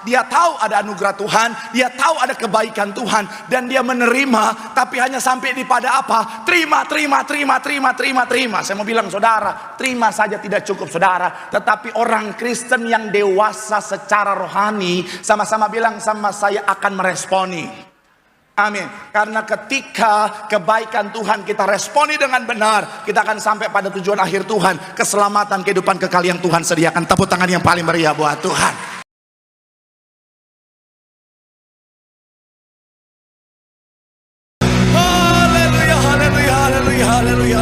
Dia tahu ada anugerah Tuhan, dia tahu ada kebaikan Tuhan, dan dia menerima, tapi hanya sampai di pada apa? Terima. Saya mau bilang saudara, terima saja tidak cukup saudara. Tetapi orang Kristen yang dewasa secara rohani, sama-sama bilang sama saya, akan meresponi. Amin. Karena ketika kebaikan Tuhan kita responi dengan benar, kita akan sampai pada tujuan akhir Tuhan, keselamatan, kehidupan kekal yang Tuhan sediakan. Tepuk tangan yang paling meriah buat Tuhan.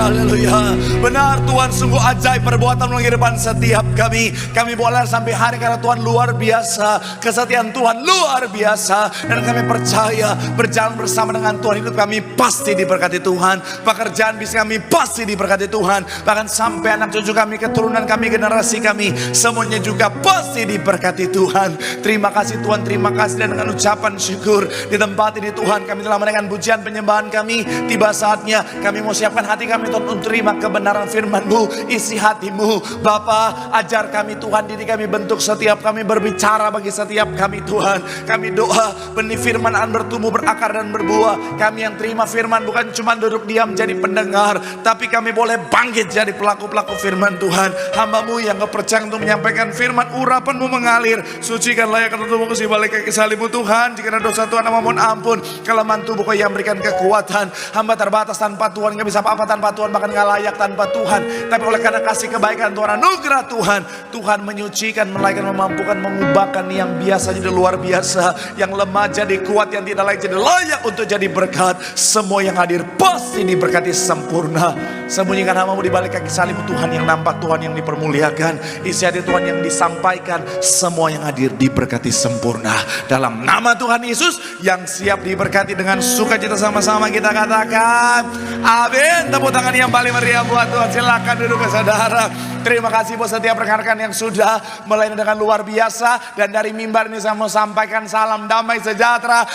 Haleluya. Benar, Tuhan sungguh ajaib perbuatan melalui kehidupan setiap kami. Kami boleh sampai hari karena Tuhan luar biasa. Kesetiaan Tuhan luar biasa. Dan kami percaya berjalan bersama dengan Tuhan, hidup kami pasti diberkati Tuhan. Pekerjaan bisnis kami pasti diberkati Tuhan. Bahkan sampai anak cucu kami, keturunan kami, generasi kami, semuanya juga pasti diberkati Tuhan. Terima kasih Tuhan, terima kasih. Dan dengan ucapan syukur di tempat ini Tuhan, kami telah menaikkan pujian penyembahan kami. Tiba saatnya kami mau siapkan hati kami Tuhan untuk terima kebenaran firman-Mu. Isi hatimu Bapa, ajar kami Tuhan, diri kami, bentuk setiap kami, berbicara bagi setiap kami Tuhan. Kami doa benih firman bertumbuh, berakar dan berbuah. Kami yang terima firman bukan cuma duduk diam jadi pendengar, tapi kami boleh bangkit jadi pelaku-pelaku firman Tuhan. Hamba-Mu yang kepercayaan untuk menyampaikan firman, urapan-Mu mengalir. Sucikan layak untuk kasih balik kaki salib-Mu Tuhan. Jika ada dosa Tuhan mohon ampun, kelemahan tubuh Kau yang berikan kekuatan. Hamba terbatas tanpa Tuhan, gak bisa apa-apa tanpa Tuhan, bahkan gak layak tanpa Tuhan. Tapi oleh karena kasih kebaikan Tuhan, anugerah Tuhan, Tuhan menyucikan, melahirkan, memampukan, mengubahkan yang biasa jadi luar biasa, yang lemah jadi kuat, yang tidak layak jadi layak untuk jadi berkat. Semua yang hadir pasti diberkati sempurna. Sembunyikan hamba-Mu di balik kaki salib Tuhan, yang nampak Tuhan yang dipermuliakan, isi hati Tuhan yang disampaikan, semua yang hadir diberkati sempurna. Dalam nama Tuhan Yesus yang siap diberkati, dengan sukacita sama-sama kita katakan amin. Tepuk tangan yang paling meriah buat Tuhan. Silakan duduk saudara. Terima kasih buat setiap rekan-rekan yang sudah melayani dengan luar biasa. Dan dari mimbar ini saya mau sampaikan salam damai sejahtera.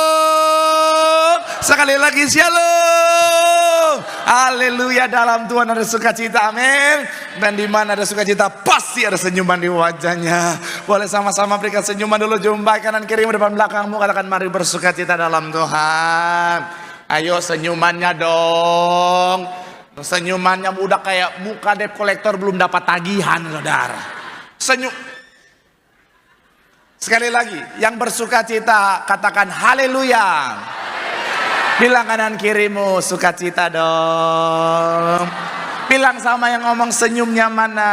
Shalom. Sekali lagi shalom. Haleluya. Dalam Tuhan ada sukacita, amin. Dan di mana ada sukacita pasti ada senyuman di wajahnya. Boleh sama-sama berikan senyuman dulu, jumpai kanan kiri depan belakangmu, katakan mari bersukacita dalam Tuhan. Ayo senyumannya dong. Senyumannya udah kayak muka debt collector belum dapat tagihan saudara. Senyum. Sekali lagi, yang bersukacita katakan haleluya. Bilang kanan kirimu sukacita dong. Bilang sama yang ngomong senyumnya mana.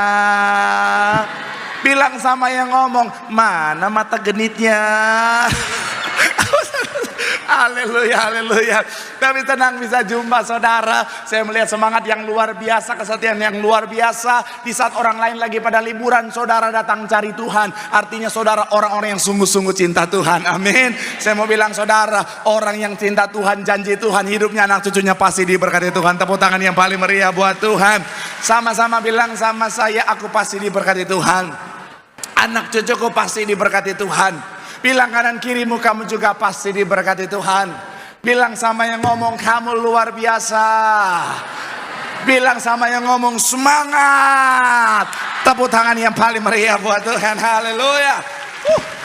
Bilang sama yang ngomong mana mata genitnya. Haleluya, haleluya. Tapi tenang, bisa jumpa saudara. Saya melihat semangat yang luar biasa, kesetiaan yang luar biasa. Di saat orang lain lagi pada liburan, saudara datang cari Tuhan. Artinya saudara orang-orang yang sungguh-sungguh cinta Tuhan, amin. Saya mau bilang saudara, orang yang cinta Tuhan, janji Tuhan, hidupnya anak cucunya pasti diberkati Tuhan. Tepuk tangan yang paling meriah buat Tuhan. Sama-sama bilang sama saya, aku pasti diberkati Tuhan. Anak cucuku pasti diberkati Tuhan. Bilang kanan kirimu, kamu juga pasti diberkati Tuhan. Bilang sama yang ngomong, kamu luar biasa. Bilang sama yang ngomong, semangat. Tepuk tangan yang paling meriah buat Tuhan. Haleluya.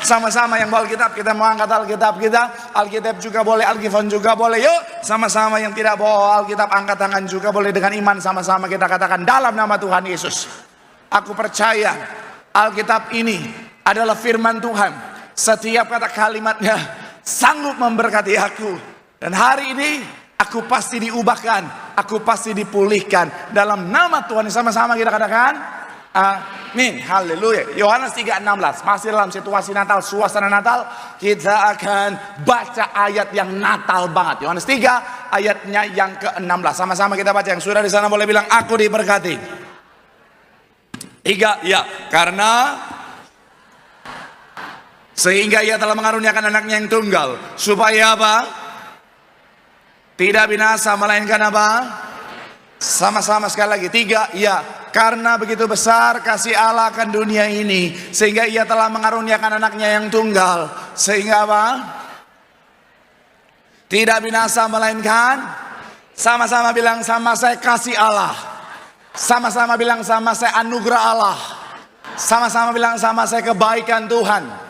Sama-sama yang bawa Alkitab, kita mau angkat Alkitab kita. Alkitab juga boleh, Alkitab juga boleh. Yuk, sama-sama yang tidak bawa Alkitab, angkat tangan juga boleh. Dengan iman sama-sama kita katakan dalam nama Tuhan Yesus, aku percaya Alkitab ini adalah firman Tuhan. Setiap kata kalimatnya sanggup memberkati aku. Dan hari ini aku pasti diubahkan, aku pasti dipulihkan. Dalam nama Tuhan, sama-sama kita katakan amin. Haleluya. Yohanes 3:16, masih dalam situasi Natal, suasana Natal. Kita akan baca ayat yang Natal banget. Yohanes 3 ayatnya yang ke-16. Sama-sama kita baca. Yang sudah di sana boleh bilang aku diberkati. 3, ya, karena sehingga ia telah mengaruniakan anaknya yang tunggal, supaya apa? Tidak binasa, melainkan apa? Sama-sama sekali lagi. 3, ya, karena begitu besar kasih Allah akan dunia ini, sehingga ia telah mengaruniakan anaknya yang tunggal, sehingga apa? Tidak binasa, melainkan, sama-sama bilang sama saya kasih Allah. Sama-sama bilang sama saya anugerah Allah. Sama-sama bilang sama saya, kebaikan Tuhan.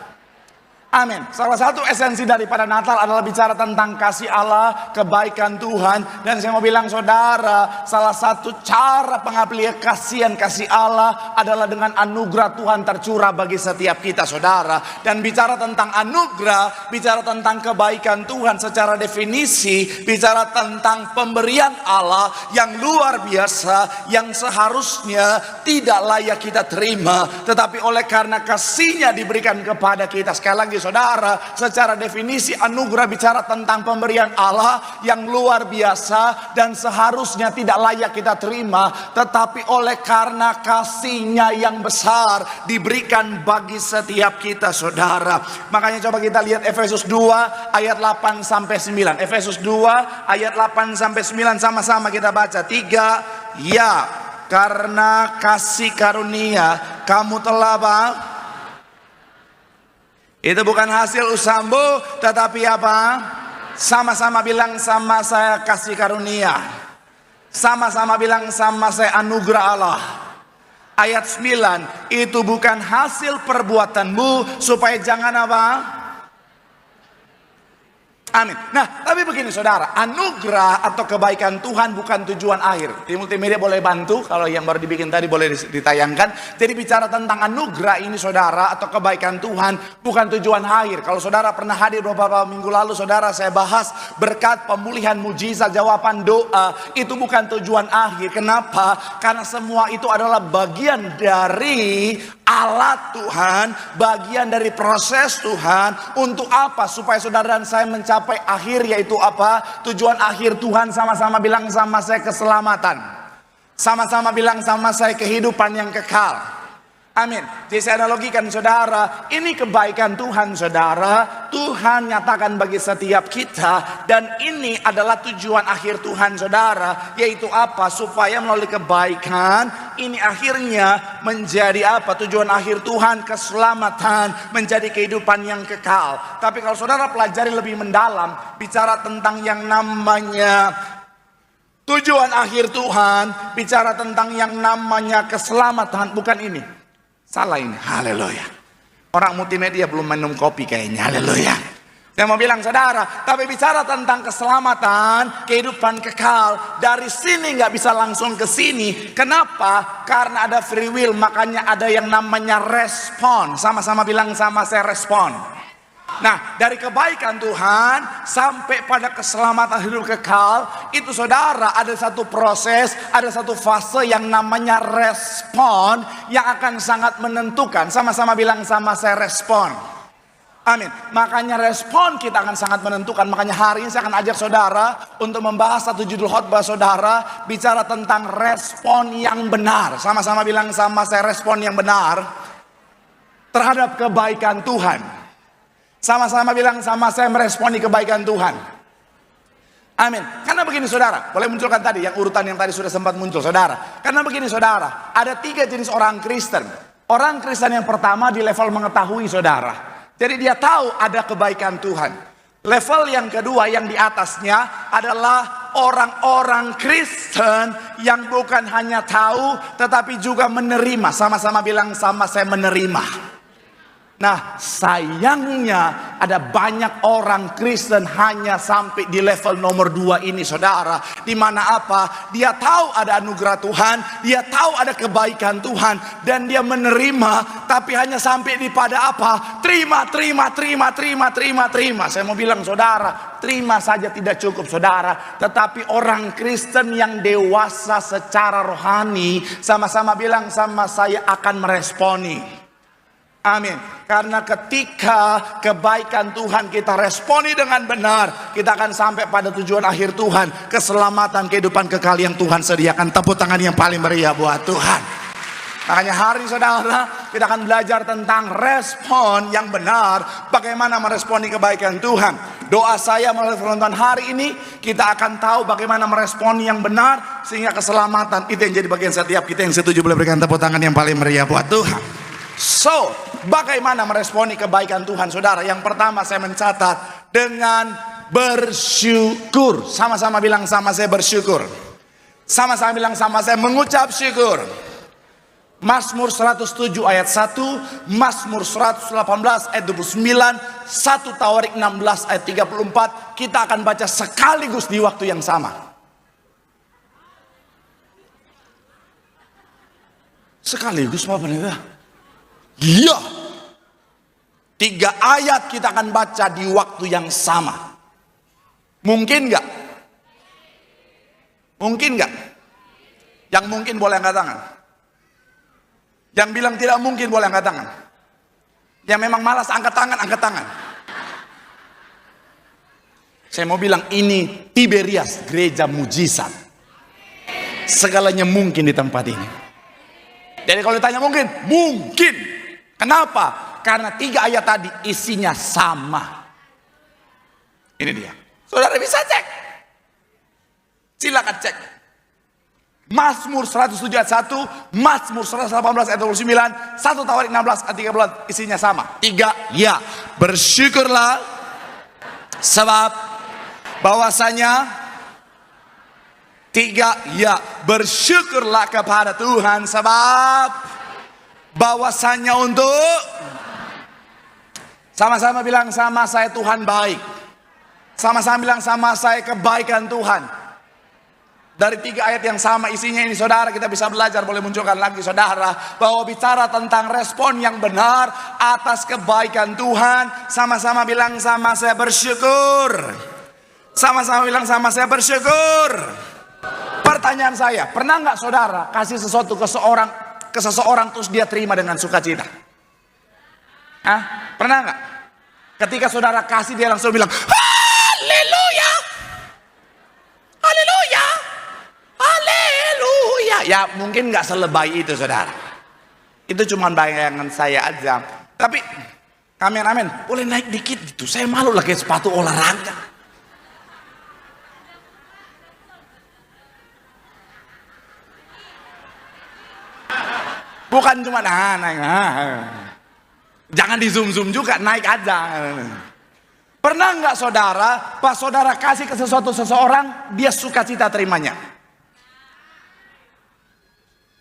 Amin. Salah satu esensi daripada Natal adalah bicara tentang kasih Allah, kebaikan Tuhan. Dan saya mau bilang saudara, salah satu cara pengaplikasian kasih Allah adalah dengan anugerah Tuhan tercurah bagi setiap kita saudara. Dan bicara tentang anugerah, bicara tentang kebaikan Tuhan secara definisi, bicara tentang pemberian Allah yang luar biasa, yang seharusnya tidak layak kita terima, tetapi oleh karena kasih-Nya diberikan kepada kita. Sekali lagi saudara, secara definisi anugerah bicara tentang pemberian Allah yang luar biasa dan seharusnya tidak layak kita terima, tetapi oleh karena kasih-Nya yang besar diberikan bagi setiap kita saudara. Makanya coba kita lihat Efesus 2 ayat 8 sampai 9. Efesus 2 ayat 8 sampai 9, sama-sama kita baca. 3. Ya, karena kasih karunia kamu telah apa? Itu bukan hasil usahamu, tetapi apa? Sama-sama bilang sama saya, kasih karunia. Sama-sama bilang sama saya, anugerah Allah. Ayat 9, itu bukan hasil perbuatanmu, supaya jangan apa? Amin. Nah, tapi begini saudara, anugerah atau kebaikan Tuhan bukan tujuan akhir. Di multimedia boleh bantu, kalau yang baru dibikin tadi boleh ditayangkan. Jadi bicara tentang anugerah ini saudara, atau kebaikan Tuhan bukan tujuan akhir. Kalau saudara pernah hadir beberapa minggu lalu saudara, saya bahas berkat, pemulihan, mujizat, jawaban doa, itu bukan tujuan akhir. Kenapa? Karena semua itu adalah bagian dari alat Tuhan, bagian dari proses Tuhan. Untuk apa? Supaya saudara dan saya mencapai akhir, yaitu apa? Tujuan akhir Tuhan. Sama-sama bilang sama saya, keselamatan. Sama-sama bilang sama saya, kehidupan yang kekal. Amin. Jadi saya analogikan saudara, ini kebaikan Tuhan saudara. Tuhan nyatakan bagi setiap kita, dan ini adalah tujuan akhir Tuhan saudara, yaitu apa? Supaya melalui kebaikan ini akhirnya menjadi apa? Tujuan akhir Tuhan, keselamatan, menjadi kehidupan yang kekal. Tapi kalau saudara pelajari lebih mendalam, bicara tentang yang namanya tujuan akhir Tuhan, bicara tentang yang namanya keselamatan, bukan ini. Salah ini, haleluya. Orang multimedia belum minum kopi kayaknya, haleluya. Saya mau bilang saudara, tapi bicara tentang keselamatan, kehidupan kekal, dari sini nggak bisa langsung ke sini. Kenapa? Karena ada free will, makanya ada yang namanya respon. Sama-sama bilang sama saya, respon. Nah, dari kebaikan Tuhan sampai pada keselamatan hidup kekal, itu saudara ada satu proses, ada satu fase yang namanya respon, yang akan sangat menentukan. Sama-sama bilang sama saya, respon. Amin. Makanya respon kita akan sangat menentukan. Makanya hari ini saya akan ajak saudara untuk membahas satu judul khotbah saudara, bicara tentang respon yang benar. Sama-sama bilang sama saya, respon yang benar terhadap kebaikan Tuhan. Sama-sama bilang sama saya, meresponi kebaikan Tuhan. Amin. Karena begini saudara, boleh munculkan tadi yang urutan yang tadi sudah sempat muncul saudara. Karena begini saudara, ada 3 jenis orang Kristen. Orang Kristen yang pertama di level mengetahui saudara. Jadi dia tahu ada kebaikan Tuhan. Level yang kedua yang di atasnya adalah orang-orang Kristen yang bukan hanya tahu tetapi juga menerima. Sama-sama bilang sama saya, menerima. Nah, sayangnya ada banyak orang Kristen hanya sampai di level nomor 2 ini saudara. Di mana apa? Dia tahu ada anugerah Tuhan, dia tahu ada kebaikan Tuhan, dan dia menerima, tapi hanya sampai di pada apa? Terima. Saya mau bilang saudara, terima saja tidak cukup saudara. Tetapi orang Kristen yang dewasa secara rohani, sama-sama bilang sama saya, akan meresponi. Amin. Karena ketika kebaikan Tuhan kita responi dengan benar, kita akan sampai pada tujuan akhir Tuhan, keselamatan, kehidupan kekal yang Tuhan sediakan. Tepuk tangan yang paling meriah buat Tuhan. Makanya hari ini saudara, kita akan belajar tentang respon yang benar, bagaimana meresponi kebaikan Tuhan. Doa saya melalui penonton hari ini, kita akan tahu bagaimana meresponi yang benar, sehingga keselamatan itu yang jadi bagian setiap kita. Yang setuju boleh berikan tepuk tangan yang paling meriah buat Tuhan. So, bagaimana meresponi kebaikan Tuhan saudara? Yang pertama saya mencatat dengan bersyukur. Sama-sama bilang sama saya, bersyukur. Sama-sama bilang sama saya, mengucap syukur. Mazmur 107 ayat 1, Mazmur 118 ayat 29, 1 Tawarik 16 ayat 34. Kita akan baca sekaligus di waktu yang sama. Sekaligus Pak Pendeta? Iya. 3 ayat kita akan baca di waktu yang sama. Mungkin nggak? Mungkin nggak? Yang mungkin boleh angkat tangan. Yang bilang tidak mungkin boleh angkat tangan. Yang memang malas angkat tangan, angkat tangan. Saya mau bilang ini Tiberias, gereja mujizat. Segalanya mungkin di tempat ini. Jadi kalau ditanya mungkin, mungkin. Kenapa? Karena 3 ayat tadi isinya sama. Ini dia. Saudara bisa cek. Silakan cek. Mazmur 107 ayat 1, Mazmur 118 ayat 29, 1 Tawarik 16 ayat 30 isinya sama. 3 ya. Bersyukurlah sebab bahwasanya 3 ya. Bersyukurlah kepada Tuhan sebab bahwasanya untuk sama-sama bilang sama saya Tuhan baik. Sama-sama bilang sama saya kebaikan Tuhan. Dari 3 ayat yang sama isinya ini saudara, kita bisa belajar, boleh munculkan lagi saudara, bahwa bicara tentang respon yang benar atas kebaikan Tuhan. Sama-sama bilang sama saya bersyukur. Sama-sama bilang sama saya bersyukur. Pertanyaan saya, pernah nggak saudara kasih sesuatu ke seseorang terus dia terima dengan sukacita? Hah? Pernah nggak? Ketika saudara kasih dia langsung bilang haleluya, haleluya, haleluya. Ya mungkin nggak selebay itu saudara. Itu cuma bayangan saya aja. Tapi kameramen boleh naik dikit gitu. Saya malu lah kayak sepatu olahraga. Bukan cuma naik. Jangan di zoom juga, naik aja. Pernah nggak saudara, pas saudara kasih ke seseorang, dia sukacita terimanya?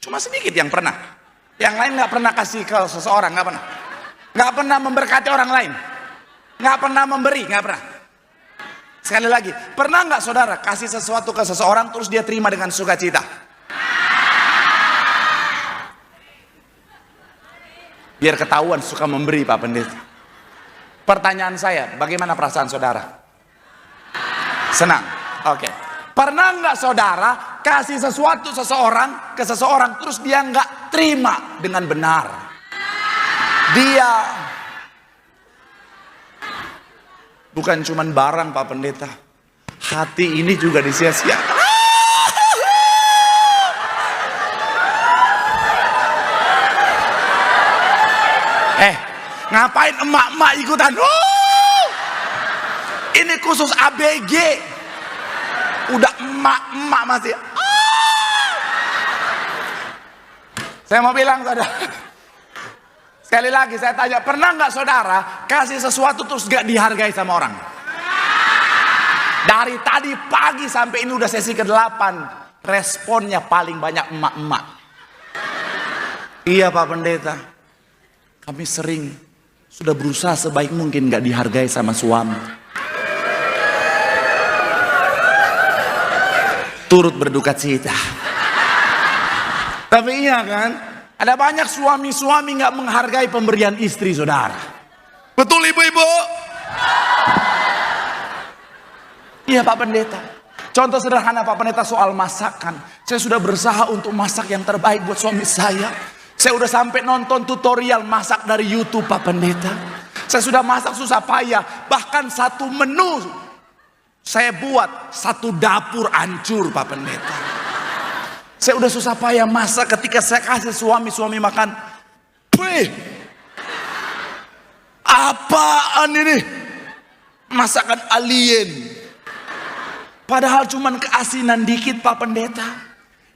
Cuma sedikit yang pernah. Yang lain nggak pernah kasih ke seseorang, nggak pernah. Nggak pernah memberkati orang lain. Nggak pernah memberi, nggak pernah. Sekali lagi, pernah nggak saudara kasih sesuatu ke seseorang terus dia terima dengan sukacita? Biar ketahuan suka memberi Pak Pendeta. Pertanyaan saya, bagaimana perasaan saudara? Senang? Oke. Pernah nggak saudara kasih sesuatu ke seseorang terus dia nggak terima dengan benar? Dia bukan cuman barang Pak Pendeta, hati ini juga disia-siakan. Ngapain emak-emak ikutan? Ini khusus ABG. Udah emak-emak masih. Saya mau bilang saudara. Sekali lagi saya tanya, pernah nggak saudara kasih sesuatu terus gak dihargai sama orang? Dari tadi pagi sampai ini udah sesi ke-8, responnya paling banyak emak-emak. Iya Pak Pendeta, kami sering sudah berusaha sebaik mungkin gak dihargai sama suami. Turut berduka cita. Tapi iya kan, ada banyak suami-suami gak menghargai pemberian istri saudara. Betul ibu-ibu? Iya Pak Pendeta. Contoh sederhana Pak Pendeta soal masakan. Saya sudah berusaha untuk masak yang terbaik buat suami saya. Saya udah sampai nonton tutorial masak dari YouTube Pak Pendeta. Saya sudah masak susah payah. Bahkan satu menu saya buat, satu dapur hancur Pak Pendeta. Saya udah susah payah masak, ketika saya kasih suami makan. Wih, apaan ini? Masakan alien. Padahal cuman keasinan dikit Pak Pendeta.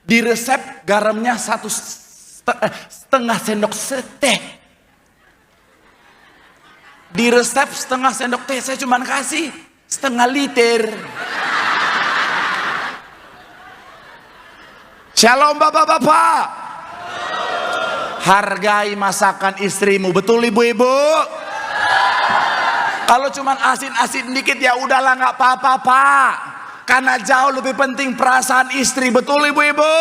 Di resep garamnya setengah sendok teh. Di resep setengah sendok teh saya cuma kasih setengah liter. Shalom bapak-bapak. Hargai masakan istrimu. Betul ibu-ibu? Kalau cuman asin-asin dikit ya udahlah, nggak apa-apa Pak. Karena jauh lebih penting perasaan istri. Betul ibu-ibu?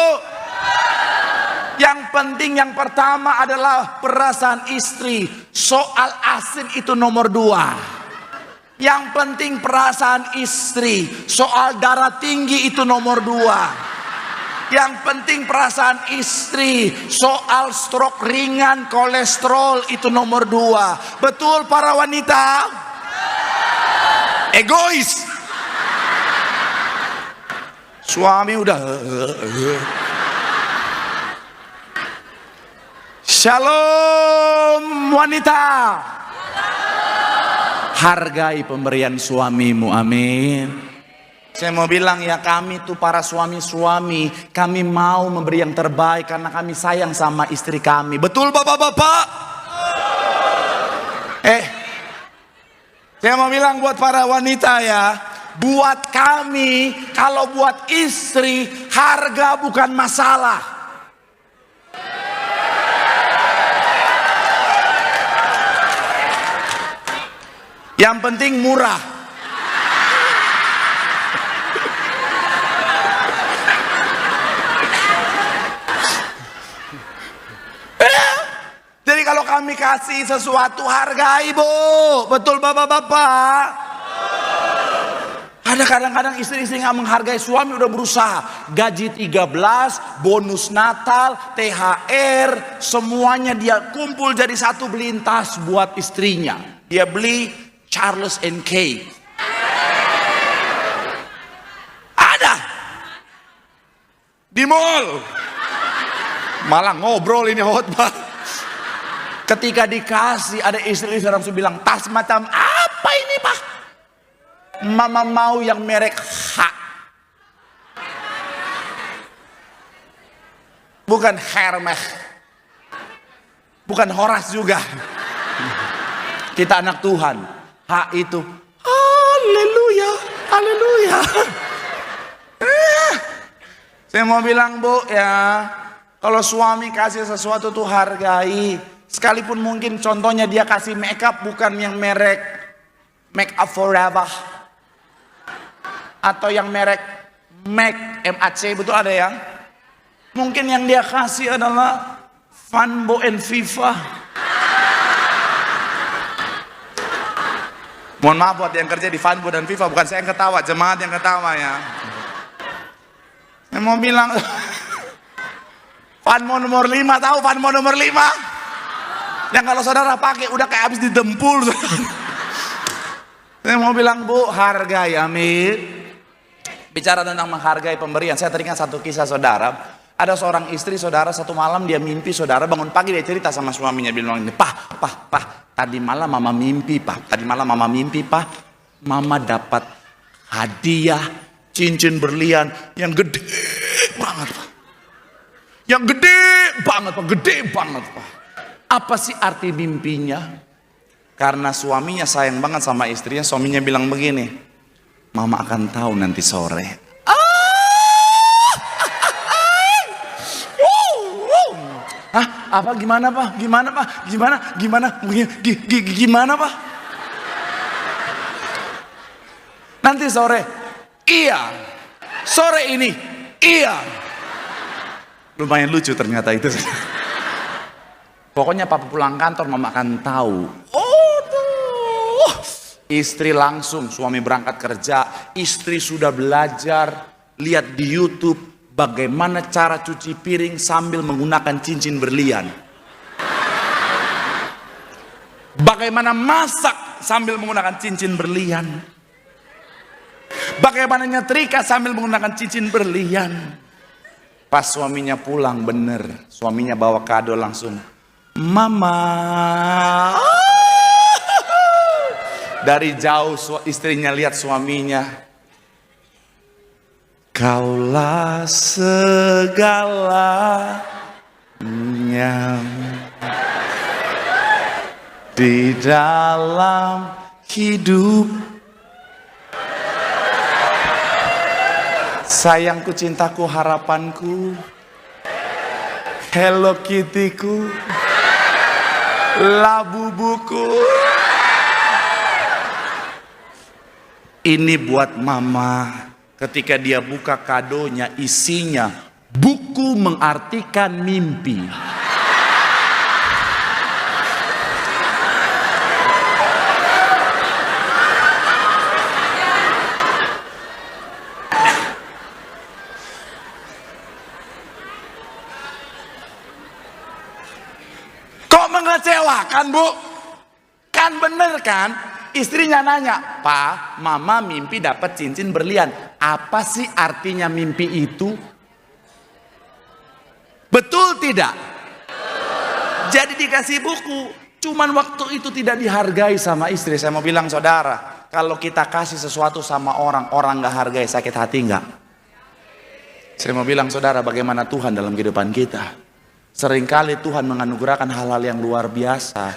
Yang penting yang pertama adalah perasaan istri. Soal asin itu nomor 2. Yang penting perasaan istri. Soal darah tinggi itu nomor 2. Yang penting perasaan istri. Soal stroke ringan, kolesterol itu nomor 2. Betul para wanita? Egois. Suami udah Shalom wanita. Hargai pemberian suamimu, amin. Saya mau bilang ya, kami tuh para suami-suami, kami mau memberi yang terbaik karena kami sayang sama istri kami. Betul bapak-bapak? Saya mau bilang buat para wanita ya, buat kami, kalau buat istri, harga bukan masalah. Yang penting murah. Jadi kalau kami kasih sesuatu, hargai bu. Betul bapak-bapak? Ada kadang-kadang istri-istri nggak menghargai suami, udah berusaha. Gaji 13, bonus Natal, THR, semuanya dia kumpul jadi satu, beliin tas buat istrinya. Dia beli Charles & Kate. Ada di mall. Malah ngobrol ini khotbah. Ketika dikasih, ada istri-istri langsung bilang, tas macam apa ini Pak? Mama mau yang merek H. Bukan Hermes. Bukan Horas juga. Kita anak Tuhan. H itu. Haleluya. Haleluya. Saya mau bilang bu ya, kalau suami kasih sesuatu tuh hargai. Sekalipun mungkin contohnya dia kasih make up bukan yang merek Make Up Forever, atau yang merek MAC, betul ada ya. Mungkin yang dia kasih adalah Funbo and Viva. Mohon maaf buat yang kerja di Funbo dan Viva, bukan saya yang ketawa, jemaat yang ketawa ya. Saya mau bilang Funbo nomor 5, tahu Funbo nomor 5? Yang kalau saudara pakai udah kayak habis didempul. Saya mau bilang bu, hargai, amin. Bicara tentang menghargai pemberian, saya teringat satu kisah saudara. Ada seorang istri saudara, satu malam dia mimpi saudara, bangun pagi dia cerita sama suaminya, bilang ini, Pak, tadi malam mama mimpi Pak, mama dapat hadiah cincin berlian yang gede banget Pak. Yang gede banget Pak. Apa sih arti mimpinya? Karena suaminya sayang banget sama istrinya, suaminya bilang begini, mama akan tahu nanti sore. Hah? Apa gimana Pak? Gimana Pak? Nanti sore? Iya. Sore ini? Iya. Lumayan lucu ternyata itu. Pokoknya papa pulang kantor mama akan tahu. Istri langsung, suami berangkat kerja, istri sudah belajar, lihat di YouTube bagaimana cara cuci piring sambil menggunakan cincin berlian. Bagaimana masak sambil menggunakan cincin berlian. Bagaimana nyetrika sambil menggunakan cincin berlian. Pas suaminya pulang, bener, suaminya bawa kado langsung. Mama. Dari jauh istrinya lihat suaminya. Kaulah segalanya di dalam hidup. Sayangku, cintaku, harapanku. Hello Kitty-ku, Labubuku. Ini buat mama. Ketika dia buka kadonya, isinya buku mengartikan mimpi. Kok mengecewakan, Bu? Kan bener kan? Istrinya nanya, "Pak, mama mimpi dapat cincin berlian. Apa sih artinya mimpi itu?" Betul tidak? Jadi dikasih buku. Cuman waktu itu tidak dihargai sama istri. Saya mau bilang saudara, kalau kita kasih sesuatu sama orang, orang gak hargai, sakit hati gak? Saya mau bilang saudara, bagaimana Tuhan dalam kehidupan kita. Seringkali Tuhan menganugerahkan hal-hal yang luar biasa,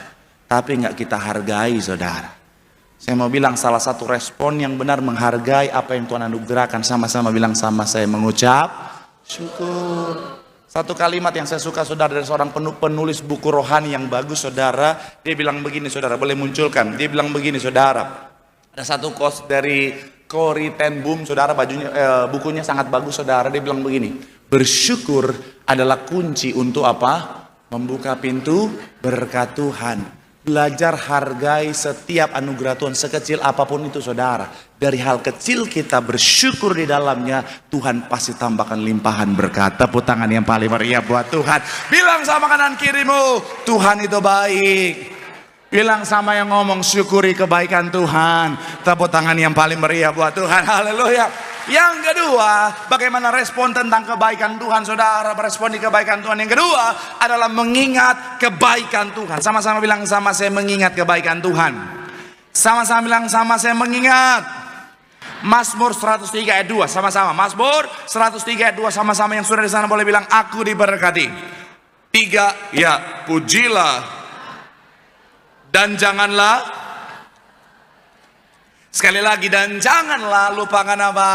tapi gak kita hargai saudara. Saya mau bilang salah satu respon yang benar menghargai apa yang Tuhan anugerahkan, sama-sama bilang sama saya, mengucap syukur. Satu kalimat yang saya suka saudara dari seorang penulis buku rohani yang bagus saudara. Dia bilang begini saudara, boleh munculkan. Dia bilang begini saudara. Ada satu quote dari Corrie ten Boom saudara, bukunya sangat bagus saudara. Dia bilang begini, bersyukur adalah kunci untuk apa? Membuka pintu berkat Tuhan. Belajar hargai setiap anugerah Tuhan, sekecil apapun itu saudara. Dari hal kecil kita bersyukur di dalamnya, Tuhan pasti tambahkan limpahan berkat. Tepuk tangan yang paling meriah buat Tuhan. Bilang sama kanan kirimu, Tuhan itu baik. Bilang sama yang ngomong, syukuri kebaikan Tuhan. Tepuk tangan yang paling meriah buat Tuhan. Haleluya. Yang kedua, bagaimana respon tentang kebaikan Tuhan saudara, berespon di kebaikan Tuhan. Yang kedua adalah mengingat kebaikan Tuhan. Sama-sama bilang sama saya, mengingat kebaikan Tuhan. Sama-sama bilang sama saya, mengingat. Mazmur 103 ayat 2, sama-sama. Mazmur 103 ayat 2, sama-sama yang sudah di sana boleh bilang, aku diberkati. 3, ya, pujilah dan janganlah. Sekali lagi, dan janganlah lupakan apa?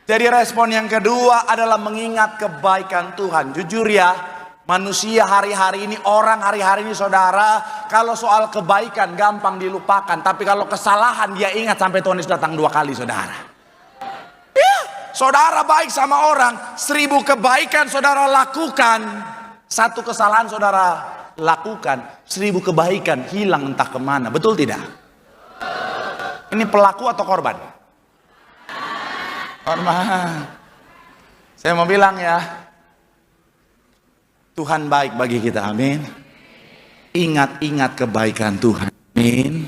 Jadi respon yang kedua adalah mengingat kebaikan Tuhan. Jujur ya, manusia hari-hari ini, orang hari-hari ini saudara, kalau soal kebaikan gampang dilupakan. Tapi kalau kesalahan dia ingat sampai Tuhan Yesus datang 2 kali saudara. Ya, saudara baik sama orang, 1000 kebaikan saudara lakukan, 1 kesalahan saudara lakukan, 1000 kebaikan hilang entah kemana. Betul tidak? Ini pelaku atau korban? Korban. Saya mau bilang ya, Tuhan baik bagi kita, amin. Ingat-ingat kebaikan Tuhan, amin.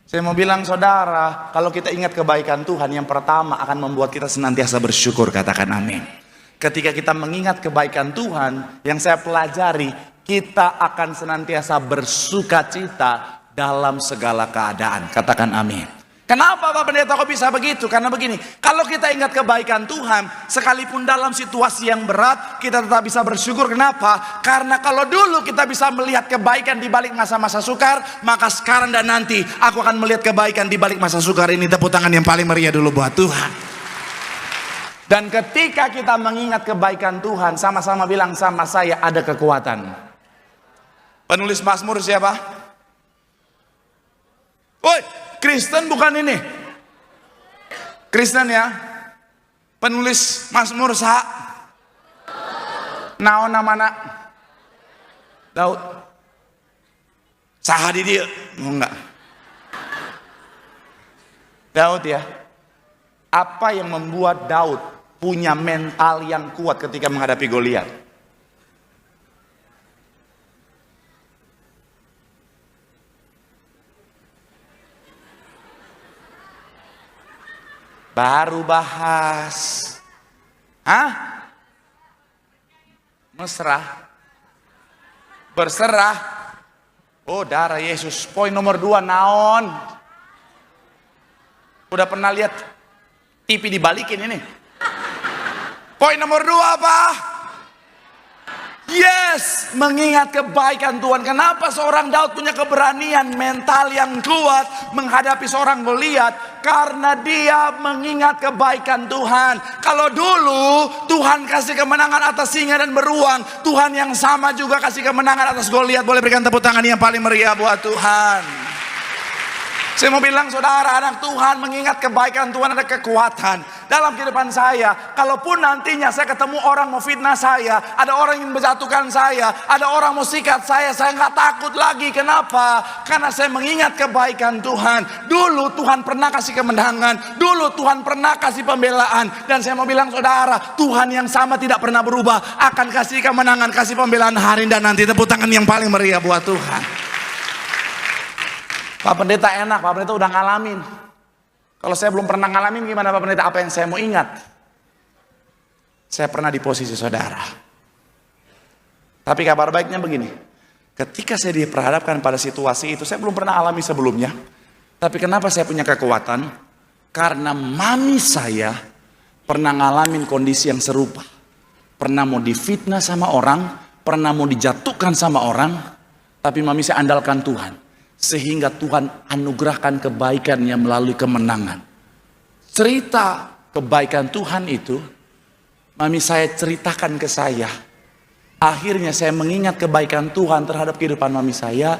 Saya mau bilang saudara, kalau kita ingat kebaikan Tuhan, yang pertama akan membuat kita senantiasa bersyukur, katakan amin. Ketika kita mengingat kebaikan Tuhan, yang saya pelajari, kita akan senantiasa bersuka cita dalam segala keadaan, katakan amin. Kenapa Pak Pendeta kok bisa begitu? Karena begini, kalau kita ingat kebaikan Tuhan, sekalipun dalam situasi yang berat, kita tetap bisa bersyukur. Kenapa? Karena kalau dulu kita bisa melihat kebaikan di balik masa-masa sukar, maka sekarang dan nanti aku akan melihat kebaikan di balik masa sukar ini. Tepuk tangan yang paling meriah dulu buat Tuhan. Dan ketika kita mengingat kebaikan Tuhan, sama-sama bilang sama saya, ada kekuatan. Penulis Mazmur siapa? Woi! Kristen bukan ini. Kristen ya. Penulis Mazmur naon namana? Daud. Saha di dia? Enggak. Daud ya. Apa yang membuat Daud punya mental yang kuat ketika menghadapi Goliat? Baru bahas. Hah? Mesra. Berserah. Oh, darah Yesus. Poin nomor 2 naon? Udah pernah lihat TV dibalikin ini? Poin nomor 2 apa? Yes, mengingat kebaikan Tuhan. Kenapa seorang Daud punya keberanian mental yang kuat menghadapi seorang Goliat? Karena dia mengingat kebaikan Tuhan. Kalau dulu Tuhan kasih kemenangan atas singa dan beruang, Tuhan yang sama juga kasih kemenangan atas Goliat. Boleh berikan tepuk tangan yang paling meriah buat Tuhan. Saya mau bilang saudara, anak Tuhan mengingat kebaikan Tuhan ada kekuatan dalam kehidupan saya. Kalaupun nantinya saya ketemu orang mau fitnah saya, ada orang yang menjatuhkan saya, ada orang mau sikat saya nggak takut lagi. Kenapa? Karena saya mengingat kebaikan Tuhan. Dulu Tuhan pernah kasih kemenangan, dulu Tuhan pernah kasih pembelaan. Dan saya mau bilang saudara, Tuhan yang sama tidak pernah berubah, akan kasih kemenangan, kasih pembelaan hari dan nanti. Tepuk tangan yang paling meriah buat Tuhan. Pak Pendeta enak, Pak Pendeta udah ngalamin. Kalau saya belum pernah ngalamin, gimana Pak Pendeta? Apa yang saya mau ingat? Saya pernah di posisi saudara. Tapi kabar baiknya begini, ketika saya diperhadapkan pada situasi itu, saya belum pernah alami sebelumnya. Tapi kenapa saya punya kekuatan? Karena mami saya pernah ngalamin kondisi yang serupa. Pernah mau difitnah sama orang, pernah mau dijatuhkan sama orang, tapi mami saya andalkan Tuhan. Sehingga Tuhan anugerahkan kebaikannya melalui kemenangan. Cerita kebaikan Tuhan itu, mami saya ceritakan ke saya. Akhirnya saya mengingat kebaikan Tuhan terhadap kehidupan mami saya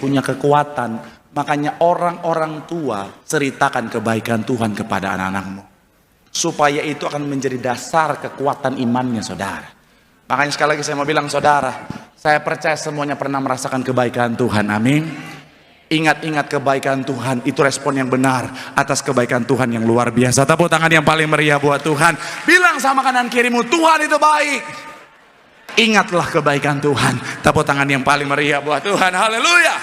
punya kekuatan. Makanya orang-orang tua ceritakan kebaikan Tuhan kepada anak-anakmu. Supaya itu akan menjadi dasar kekuatan imannya saudara. Makanya sekali lagi saya mau bilang saudara, saya percaya semuanya pernah merasakan kebaikan Tuhan, amin. Ingat-ingat kebaikan Tuhan, itu respon yang benar atas kebaikan Tuhan yang luar biasa. Tepuk tangan yang paling meriah buat Tuhan. Bilang sama kanan kirimu, Tuhan itu baik. Ingatlah kebaikan Tuhan. Tepuk tangan yang paling meriah buat Tuhan. Haleluya.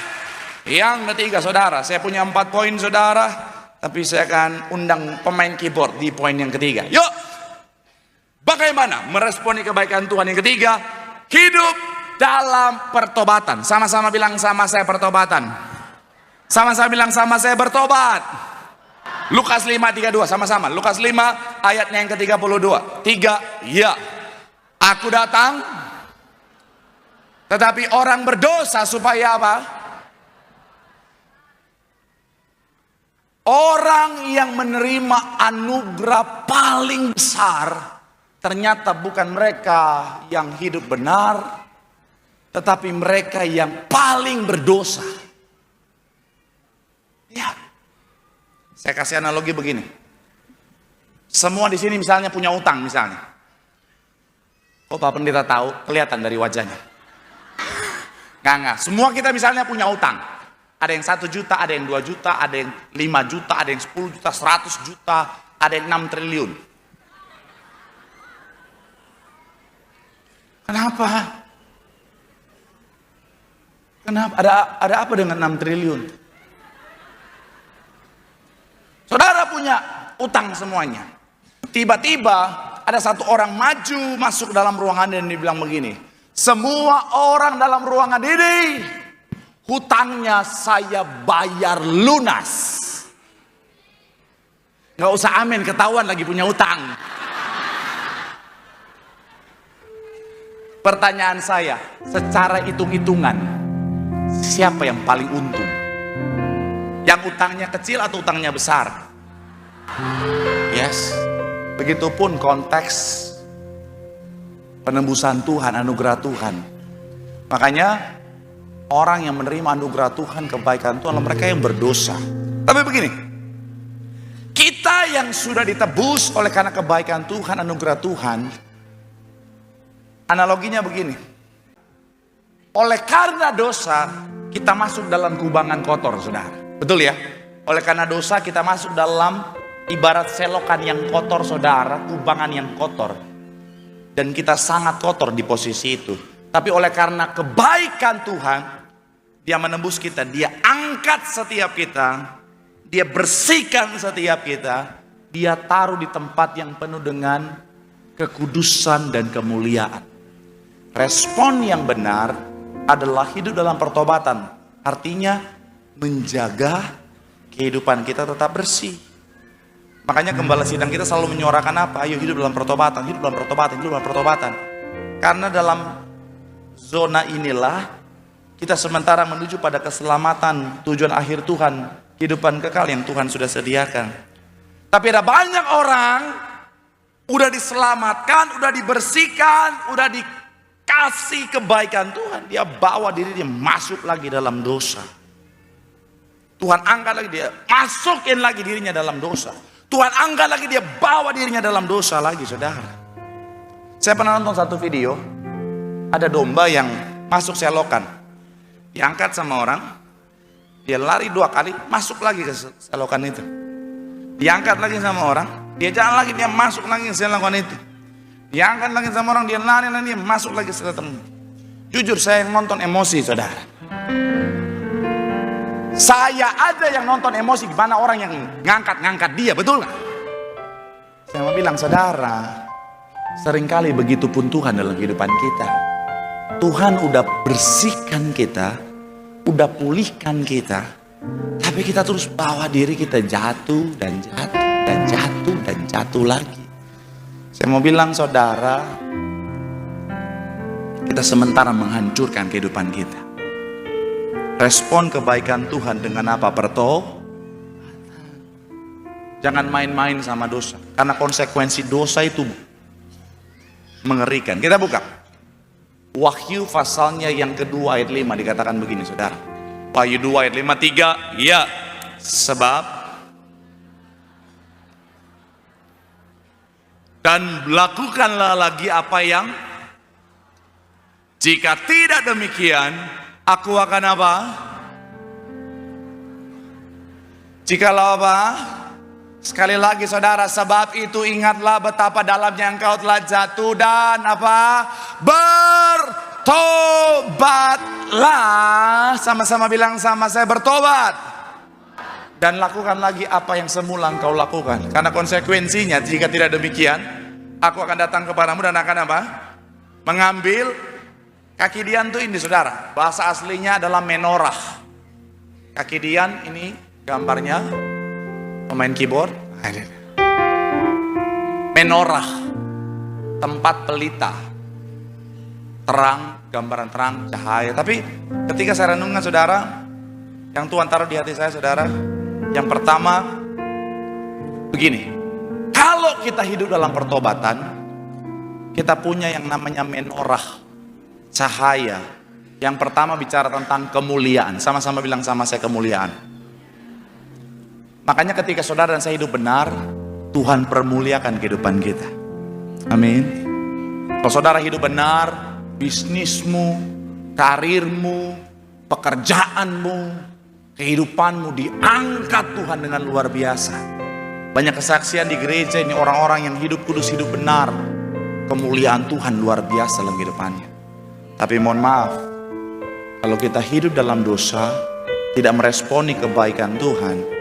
Yang ketiga saudara, saya punya 4 poin saudara, tapi saya akan undang pemain keyboard di poin yang ketiga. Yuk, bagaimana meresponi kebaikan Tuhan yang ketiga? Hidup dalam pertobatan. Sama-sama bilang sama saya pertobatan. Sama-sama bilang sama saya bertobat. Lukas 5:32 sama-sama. Lukas 5 ayatnya yang ke-32. 3, ya. Aku datang tetapi orang berdosa supaya apa? Orang yang menerima anugerah paling besar ternyata bukan mereka yang hidup benar, tetapi mereka yang paling berdosa. Ya, saya kasih analogi begini. Semua di sini misalnya punya utang misalnya. Oh Pak Pendeta tahu, kelihatan dari wajahnya. Enggak. Semua kita misalnya punya utang. Ada yang 1 juta, ada yang 2 juta, ada yang 5 juta, ada yang 10 juta, 100 juta, ada yang 6 triliun. Kenapa? Kenapa? Ada apa dengan 6 triliun? Saudara punya utang semuanya. Tiba-tiba ada satu orang maju masuk dalam ruangan dan dibilang begini. Semua orang dalam ruangan ini hutangnya saya bayar lunas. Gak usah amin, ketahuan lagi punya utang. Pertanyaan saya, secara hitung-hitungan, siapa yang paling untung? Yang utangnya kecil atau utangnya besar? Yes. Begitupun konteks penembusan Tuhan, anugerah Tuhan. Makanya orang yang menerima anugerah Tuhan, kebaikan Tuhan, mereka yang berdosa. Tapi begini, kita yang sudah ditebus oleh karena kebaikan Tuhan, anugerah Tuhan, analoginya begini. Oleh karena dosa, kita masuk dalam kubangan kotor, saudara. Betul ya? Oleh karena dosa kita masuk dalam ibarat selokan yang kotor saudara, kubangan yang kotor. Dan kita sangat kotor di posisi itu. Tapi oleh karena kebaikan Tuhan, Dia menembus kita, Dia angkat setiap kita, Dia bersihkan setiap kita, Dia taruh di tempat yang penuh dengan kekudusan dan kemuliaan. Respon yang benar adalah hidup dalam pertobatan. Artinya menjaga kehidupan kita tetap bersih. Makanya gembala sidang kita selalu menyuarakan apa? Ayo hidup dalam pertobatan, hidup dalam pertobatan, hidup dalam pertobatan. Karena dalam zona inilah kita sementara menuju pada keselamatan, tujuan akhir Tuhan, kehidupan kekal yang Tuhan sudah sediakan. Tapi ada banyak orang udah diselamatkan, udah dibersihkan, udah dikasih kebaikan Tuhan, dia bawa diri dia masuk lagi dalam dosa. Tuhan angkat lagi dia, masukin lagi dirinya dalam dosa. Tuhan angkat lagi dia, bawa dirinya dalam dosa lagi, saudara. Saya pernah nonton satu video, ada domba yang masuk selokan, diangkat sama orang, dia lari 2 kali, masuk lagi ke selokan itu. Diangkat lagi sama orang, dia jalan lagi, dia masuk lagi ke selokan itu. Diangkat lagi sama orang, dia lari lagi, dia masuk lagi ke selokan. Jujur saya yang nonton emosi, saudara. Saya ada yang nonton emosi, gimana orang yang ngangkat dia, betul nggak? Saya mau bilang, saudara, seringkali begitu pun Tuhan dalam kehidupan kita. Tuhan udah bersihkan kita, udah pulihkan kita, tapi kita terus bawa diri kita jatuh dan jatuh dan jatuh dan jatuh lagi. Saya mau bilang, saudara, kita sementara menghancurkan kehidupan kita. Respon kebaikan Tuhan dengan apa? Jangan main-main sama dosa, karena konsekuensi dosa itu mengerikan. Kita buka Wahyu pasalnya yang kedua ayat 5, dikatakan begini, saudara. Wahyu 2 ayat 5, 3, ya, sebab dan lakukanlah lagi apa yang, jika tidak demikian aku akan apa? Jikalau apa? Sekali lagi saudara, sebab itu ingatlah betapa dalamnya engkau telah jatuh dan apa? Bertobatlah. Sama-sama bilang sama saya, bertobat. Dan lakukan lagi apa yang semula engkau lakukan. Karena konsekuensinya jika tidak demikian, aku akan datang kepadamu dan akan apa? Mengambil kaki Dian tuh ini, saudara. Bahasa aslinya adalah menorah. Kaki Dian ini gambarnya pemain keyboard. Menorah, tempat pelita, terang, gambaran terang, cahaya. Tapi ketika saya renungkan, saudara, yang Tuhan taruh di hati saya, saudara, yang pertama begini, kalau kita hidup dalam pertobatan, kita punya yang namanya menorah, cahaya. Yang pertama bicara tentang kemuliaan. Sama-sama bilang sama saya, kemuliaan. Makanya ketika saudara dan saya hidup benar, Tuhan permuliakan kehidupan kita. Amin. Kalau saudara hidup benar, bisnismu, karirmu, pekerjaanmu, kehidupanmu diangkat Tuhan dengan luar biasa. Banyak kesaksian di gereja ini, orang-orang yang hidup kudus, hidup benar, kemuliaan Tuhan luar biasa dalam kehidupannya. Tapi mohon maaf, kalau kita hidup dalam dosa, tidak meresponi kebaikan Tuhan,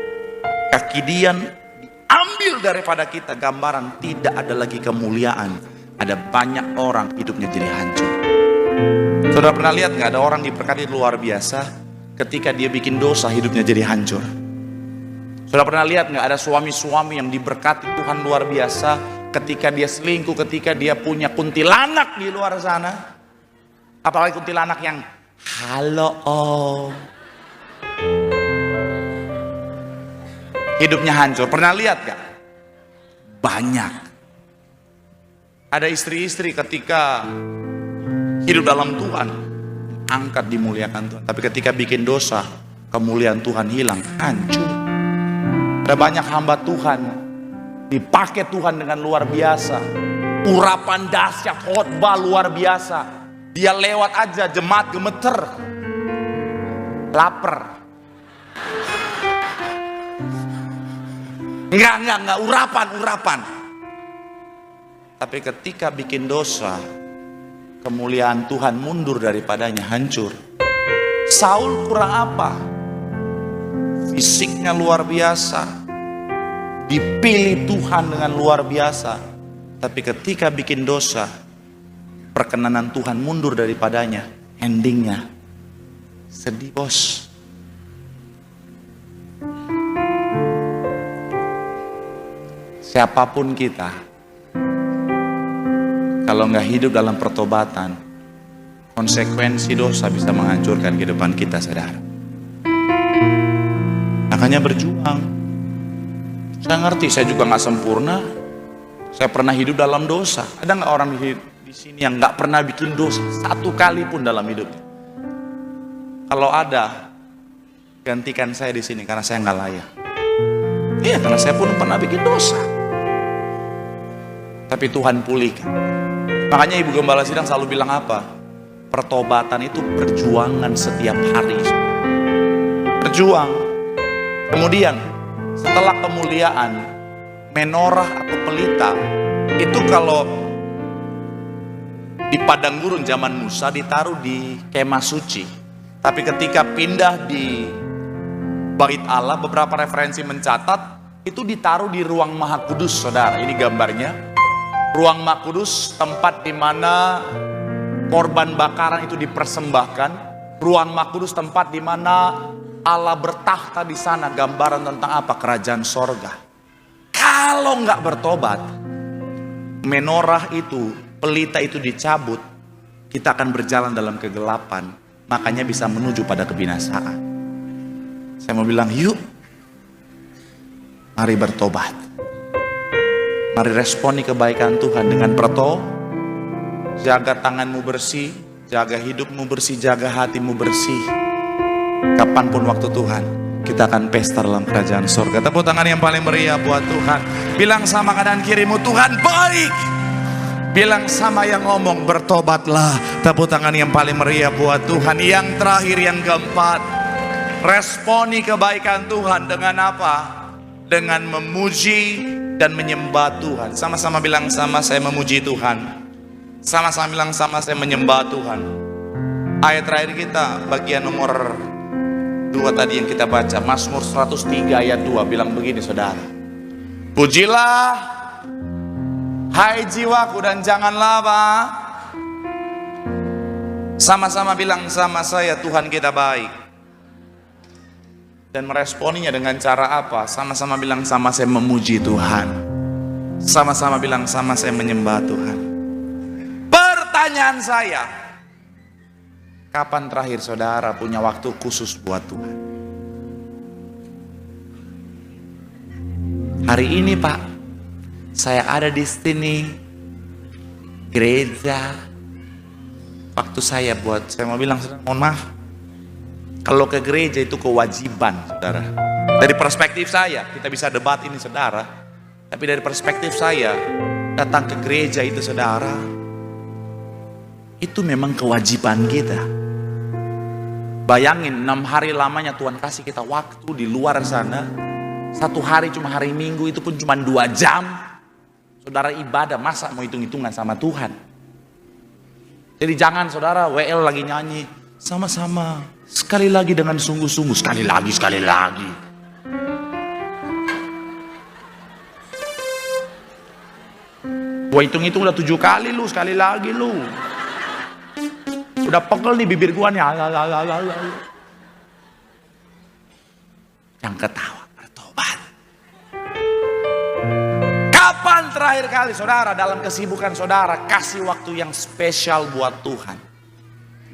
kaki Dian diambil daripada kita, gambaran tidak ada lagi kemuliaan. Ada banyak orang hidupnya jadi hancur. Saudara pernah lihat gak ada orang diberkati luar biasa, ketika dia bikin dosa hidupnya jadi hancur? Saudara pernah lihat gak ada suami-suami yang diberkati Tuhan luar biasa, ketika dia selingkuh, ketika dia punya kuntilanak di luar sana? Apalagi kuntilanak yang halo om, hidupnya hancur. Pernah lihat gak? Banyak. Ada istri-istri ketika hidup dalam Tuhan, angkat, dimuliakan Tuhan. Tapi ketika bikin dosa, kemuliaan Tuhan hilang, hancur. Ada banyak hamba Tuhan, dipakai Tuhan dengan luar biasa. Urapan dahsyat, khotbah luar biasa. Dia lewat aja, jemaat gemeter, lapar. Enggak, urapan. Tapi ketika bikin dosa, kemuliaan Tuhan mundur daripadanya, hancur. Saul kurang apa? Fisiknya luar biasa, dipilih Tuhan dengan luar biasa. Tapi ketika bikin dosa, perkenanan Tuhan mundur daripadanya. Endingnya sedih, bos. Siapapun kita, kalau nggak hidup dalam pertobatan, Konsekuensi dosa bisa menghancurkan kehidupan kita, saudara. Makanya berjuang. Saya ngerti, saya juga nggak sempurna. Saya pernah hidup dalam dosa. Ada nggak orang di sini yang nggak pernah bikin dosa satu kali pun dalam hidupnya? Kalau ada, gantikan saya di sini karena saya nggak layak. Iya, karena saya pun pernah bikin dosa. Tapi Tuhan pulihkan. Makanya Ibu Gembala Sidang selalu bilang apa? Pertobatan itu perjuangan setiap hari. Berjuang. Kemudian setelah kemuliaan, menorah atau pelita itu kalau di padang gurun zaman Musa ditaruh di kemah suci. Tapi ketika pindah di Bait Allah, beberapa referensi mencatat itu ditaruh di ruang Maha Kudus, saudara. Ini gambarnya. Ruang Maha Kudus, tempat di mana korban bakaran itu dipersembahkan. Ruang Maha Kudus, tempat di mana Allah bertahta di sana. Gambaran tentang apa? Kerajaan sorga. Kalau nggak bertobat, menorah itu, pelita itu dicabut, kita akan berjalan dalam kegelapan. Makanya bisa menuju pada kebinasaan. Saya mau bilang, yuk, mari bertobat. Mari responi kebaikan Tuhan dengan jaga tanganmu bersih, jaga hidupmu bersih, jaga hatimu bersih. Kapanpun waktu Tuhan, kita akan pesta dalam kerajaan surga. Tepuk tangan yang paling meriah buat Tuhan. Bilang sama kanan kirimu, Tuhan baik. Bilang sama yang ngomong, bertobatlah. Tepuk tangan yang paling meriah buat Tuhan. Yang terakhir, yang keempat, responi kebaikan Tuhan dengan apa? Dengan memuji dan menyembah Tuhan. Sama-sama bilang sama, saya memuji Tuhan. Sama-sama bilang sama, saya menyembah Tuhan. Ayat terakhir kita, bagian nomor 2 tadi yang kita baca, Mazmur 103 ayat 2 bilang begini, saudara. Pujilah hai jiwaku dan janganlah apa? Sama-sama bilang sama saya, Tuhan kita baik. Dan meresponinya dengan cara apa? Sama-sama bilang sama, saya memuji Tuhan. Sama-sama bilang sama, saya menyembah Tuhan. Pertanyaan saya, kapan terakhir saudara punya waktu khusus buat Tuhan? Hari ini Pak, saya ada di sini, gereja. Waktu saya mau bilang, mohon maaf, kalau ke gereja itu kewajiban, saudara. Dari perspektif saya, kita bisa debat ini, saudara. Tapi dari perspektif saya, datang ke gereja itu, saudara, itu memang kewajiban kita. Bayangin 6 hari lamanya Tuhan kasih kita waktu di luar sana. 1 hari cuma hari Minggu, itu pun cuma 2 jam. Saudara ibadah, masa mau hitung-hitungan sama Tuhan? Jadi jangan saudara WL lagi nyanyi, sama-sama, sekali lagi dengan sungguh-sungguh, sekali lagi. Gua hitung-hitung udah 7 kali lu, sekali lagi lu. Udah pegel nih bibir gua nih. Yang ketawa, bertobat. Kapan terakhir kali saudara dalam kesibukan saudara kasih waktu yang spesial buat Tuhan?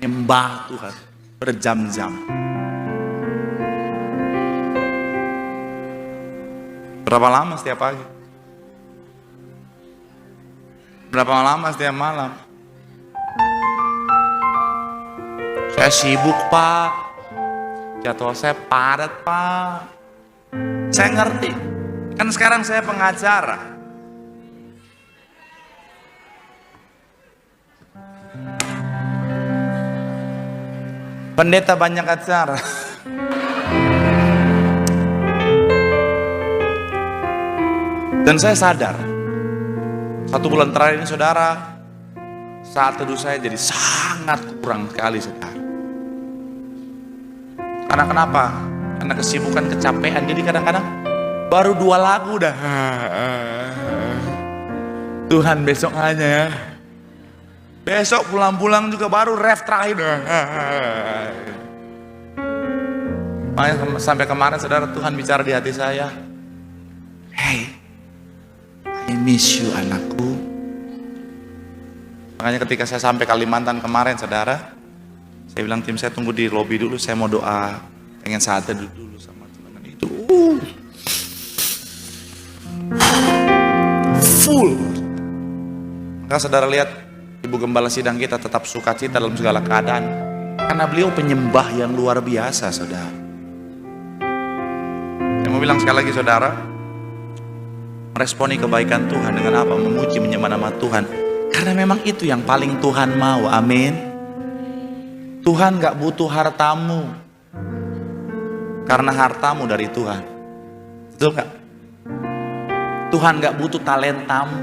Nyembah Tuhan berjam-jam. Berapa lama setiap pagi? Berapa lama setiap malam? Saya sibuk Pak, jadwal saya padat Pak. Saya ngerti, kan sekarang saya pengacara. Pendeta banyak acara. Dan saya sadar, 1 bulan terakhir ini saudara, saat teduh saya jadi sangat kurang sekali saudara. Karena kenapa? Karena kesibukan, kecapean. Jadi kadang-kadang baru 2 lagu dah. Tuhan besok aja ya. Besok pulang-pulang juga baru ref terakhir. Makanya sampai kemarin saudara, Tuhan bicara di hati saya. Hey, I miss you anakku. Makanya ketika saya sampai Kalimantan kemarin, saudara, saya bilang tim saya tunggu di lobi dulu, saya mau doa, pengen sate dulu sama Tuhan. Itu full. Maka saudara lihat, Ibu Gembala Sidang kita tetap sukacita dalam segala keadaan, karena beliau penyembah yang luar biasa, saudara. Saya mau bilang sekali lagi, saudara, meresponi kebaikan Tuhan dengan apa? Memuji, menyembah nama Tuhan, karena memang itu yang paling Tuhan mau. Amin. Tuhan gak butuh hartamu, karena hartamu dari Tuhan. Betul gak? Tuhan gak butuh talentamu,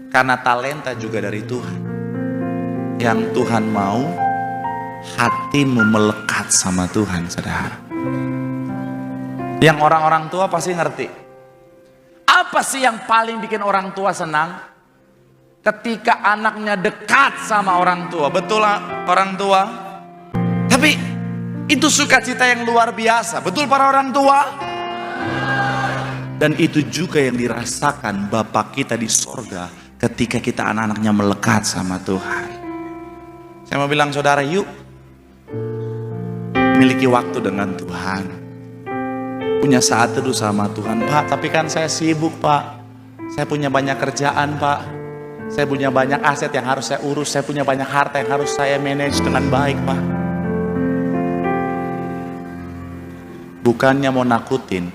karena talenta juga dari Tuhan. Yang Tuhan mau, hatimu melekat sama Tuhan, saudara. Yang orang-orang tua pasti ngerti. Apa sih yang paling bikin orang tua senang? Ketika anaknya dekat sama orang tua. Betul lah orang tua. Tapi itu sukacita yang luar biasa. Betul para orang tua? Dan itu juga yang dirasakan Bapa kita di sorga ketika kita anak-anaknya melekat sama Tuhan. Saya mau bilang, saudara, yuk miliki waktu dengan Tuhan. Punya saat teduh sama Tuhan. Pak, tapi kan saya sibuk, Pak. Saya punya banyak kerjaan, Pak. Saya punya banyak aset yang harus saya urus. Saya punya banyak harta yang harus saya manage dengan baik, Pak. Bukannya mau nakutin,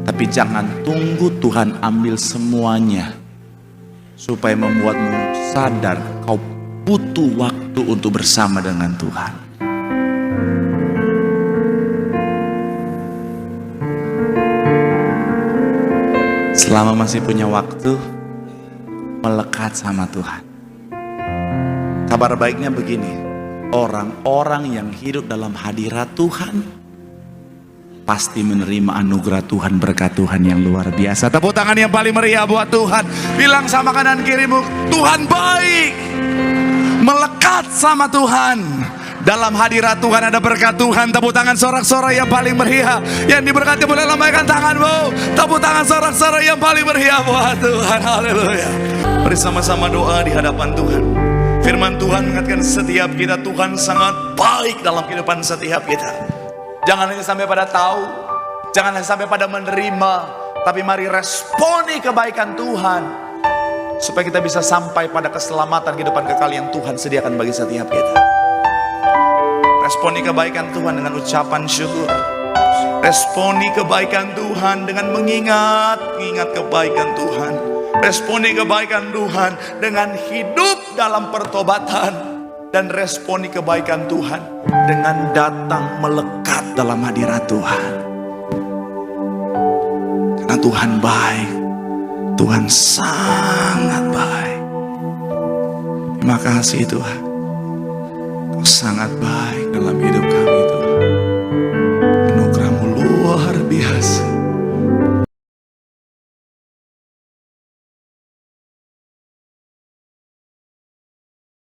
tapi jangan tunggu Tuhan ambil semuanya, supaya membuatmu sadar kau butuh waktu untuk bersama dengan Tuhan. Selama masih punya waktu, melekat sama Tuhan. Kabar baiknya begini, orang-orang yang hidup dalam hadirat Tuhan pasti menerima anugerah Tuhan, berkat Tuhan yang luar biasa. Tepuk tangan yang paling meriah buat Tuhan. Bilang sama kanan kirimu, Tuhan baik. Melekat sama Tuhan. Dalam hadirat Tuhan ada berkat Tuhan. Tepuk tangan sorak-sorai yang paling meriah. Yang diberkati boleh lambaikan tanganmu. Tepuk tangan sorak-sorai yang paling meriah buat Tuhan. Haleluya. Mari sama-sama doa di hadapan Tuhan. Firman Tuhan mengatakan setiap kita, Tuhan sangat baik dalam kehidupan setiap kita. Jangan hanya sampai pada tahu, jangan hanya sampai pada menerima, tapi mari responi kebaikan Tuhan, supaya kita bisa sampai pada keselamatan kehidupan kekal yang Tuhan sediakan bagi setiap kita. Responi kebaikan Tuhan dengan ucapan syukur. Responi kebaikan Tuhan dengan mengingat kebaikan Tuhan. Responi kebaikan Tuhan dengan hidup dalam pertobatan. Dan responi kebaikan Tuhan dengan datang melekat dalam hadirat Tuhan. Karena Tuhan baik, Tuhan sangat baik. Terima kasih Tuhan, Kau sangat baik.